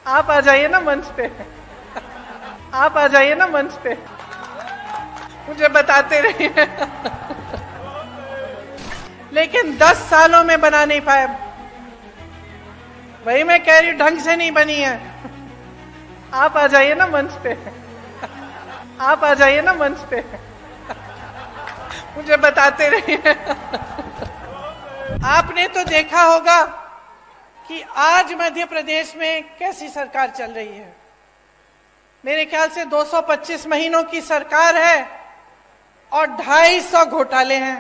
आप आ जाइए ना मंच पे, आप आ जाइए ना मंच पे, मुझे बताते रहिए। लेकिन 10 सालों में बना नहीं पाए। वही मैं कह रही हूं, ढंग से नहीं बनी है। आप आ जाइए ना मंच पे, आप आ जाइए ना मंच पे, मुझे बताते रहिए। आपने तो देखा होगा कि आज मध्य प्रदेश में कैसी सरकार चल रही है। मेरे ख्याल से 225 महीनों की सरकार है और 250 घोटाले हैं।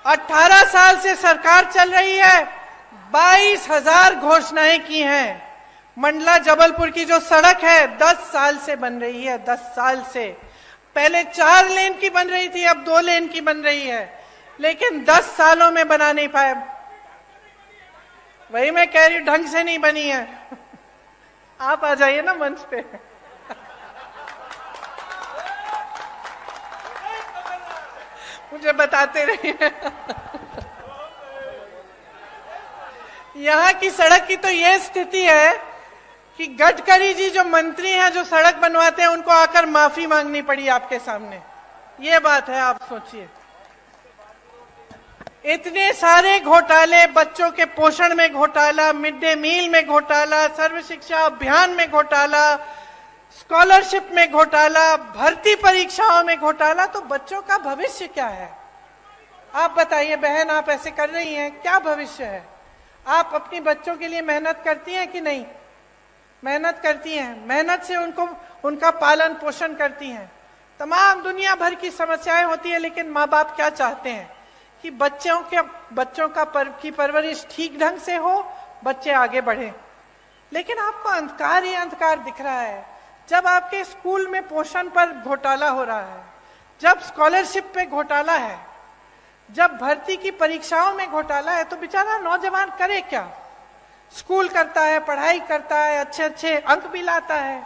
18 साल से सरकार चल रही है, 22,000 घोषणाएं की हैं। मंडला जबलपुर की जो सड़क है 10 साल से बन रही है, 10 साल से। पहले 4 लेन की बन रही थी, अब 2 लेन की बन रही है, लेकिन 10 सालों में बना नहीं पाए। वही मैं कह रही हूं, ढंग से नहीं बनी है। आप आ जाइए ना मंच पे। मुझे बताते रहिए। यहाँ की सड़क की तो ये स्थिति है कि गडकरी जी जो मंत्री हैं, जो सड़क बनवाते हैं, उनको आकर माफी मांगनी पड़ी आपके सामने। ये बात है, आप सोचिए। इतने सारे घोटाले, बच्चों के पोषण में घोटाला, मिड डे मील में घोटाला, सर्व शिक्षा अभियान में घोटाला, स्कॉलरशिप में घोटाला, भर्ती परीक्षाओं में घोटाला। तो बच्चों का भविष्य क्या है? आप बताइए बहन, आप ऐसे कर रही हैं, क्या भविष्य है? आप अपनी बच्चों के लिए मेहनत करती हैं कि नहीं? मेहनत करती हैं, मेहनत से उनका पालन पोषण करती हैं। तमाम दुनिया भर की समस्याएं होती है, लेकिन माँ बाप क्या चाहते हैं कि बच्चों की परवरिश ठीक ढंग से हो, बच्चे आगे बढ़े। लेकिन आपको अंधकार ही अंधकार दिख रहा है। जब आपके स्कूल में पोषण पर घोटाला हो रहा है, जब स्कॉलरशिप पे घोटाला है, जब भर्ती की परीक्षाओं में घोटाला है, तो बेचारा नौजवान करे क्या? स्कूल करता है, पढ़ाई करता है, अच्छे अच्छे अंक भी लाता है,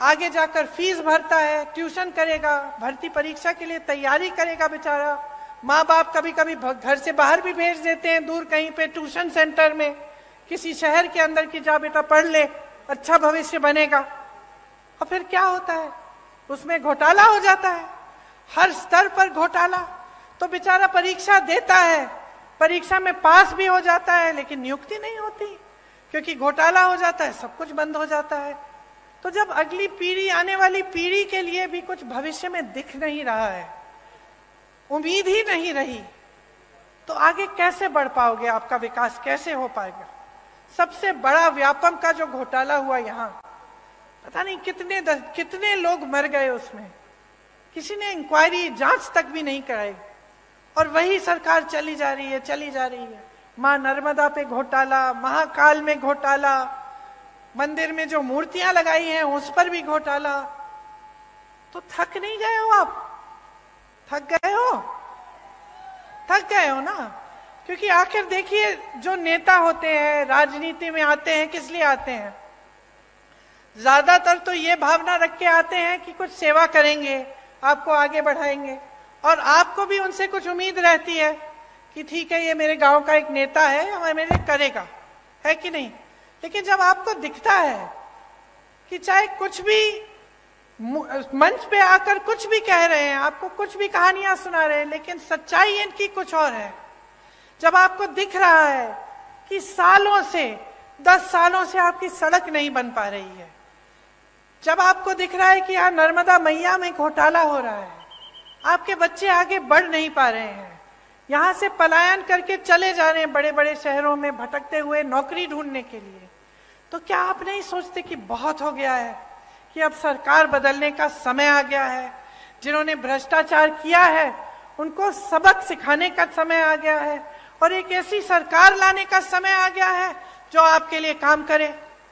आगे जाकर फीस भरता है, ट्यूशन करेगा, भर्ती परीक्षा के लिए तैयारी करेगा बेचारा। माँ बाप कभी कभी घर से बाहर भी भेज देते हैं, दूर कहीं पे ट्यूशन सेंटर में, किसी शहर के अंदर की, जा बेटा पढ़ ले, अच्छा भविष्य बनेगा। और फिर क्या होता है? उसमें घोटाला हो जाता है, हर स्तर पर घोटाला। तो बेचारा परीक्षा देता है, परीक्षा में पास भी हो जाता है, लेकिन नियुक्ति नहीं होती, क्योंकि घोटाला हो जाता है, सब कुछ बंद हो जाता है। तो जब अगली पीढ़ी, आने वाली पीढ़ी के लिए भी कुछ भविष्य में दिख नहीं रहा है, उम्मीद ही नहीं रही, तो आगे कैसे बढ़ पाओगे? आपका विकास कैसे हो पाएगा? सबसे बड़ा व्यापम का जो घोटाला हुआ यहाँ, पता नहीं कितने लोग मर गए उसमें, किसी ने इंक्वायरी, जांच तक भी नहीं कराई, और वही सरकार चली जा रही है, चली जा रही है। मां नर्मदा पे घोटाला, महाकाल में घोटाला, मंदिर में जो मूर्तियां लगाई हैं उस पर भी घोटाला। तो थक नहीं गए हो आप? थक गए हो? थक गए हो ना? क्योंकि आखिर देखिए, जो नेता होते हैं, राजनीति में आते हैं, किस लिए आते हैं? ज्यादातर तो ये भावना रख के आते हैं कि कुछ सेवा करेंगे, आपको आगे बढ़ाएंगे, और आपको भी उनसे कुछ उम्मीद रहती है कि ठीक है, ये मेरे गांव का एक नेता है, हमें मेरे करेगा, है कि नहीं? लेकिन जब आपको दिखता है कि चाहे कुछ भी मंच पे आकर कुछ भी कह रहे हैं, आपको कुछ भी कहानियां सुना रहे हैं, लेकिन सच्चाई इनकी कुछ और है। जब आपको दिख रहा है कि सालों से, 10 सालों से आपकी सड़क नहीं बन पा रही है, जब आपको दिख रहा है कि यहाँ नर्मदा मैया में घोटाला हो रहा है, आपके बच्चे आगे बढ़ नहीं पा रहे हैं, यहाँ से पलायन करके चले जा रहे हैं बड़े बड़े शहरों में भटकते हुए नौकरी ढूंढने के लिए, तो क्या आप नहीं सोचते कि बहुत हो गया है, कि अब सरकार बदलने का समय आ गया है? जिन्होंने भ्रष्टाचार किया है उनको सबक सिखाने का समय आ गया है, और एक ऐसी सरकार लाने का समय आ गया है जो आपके लिए काम करे।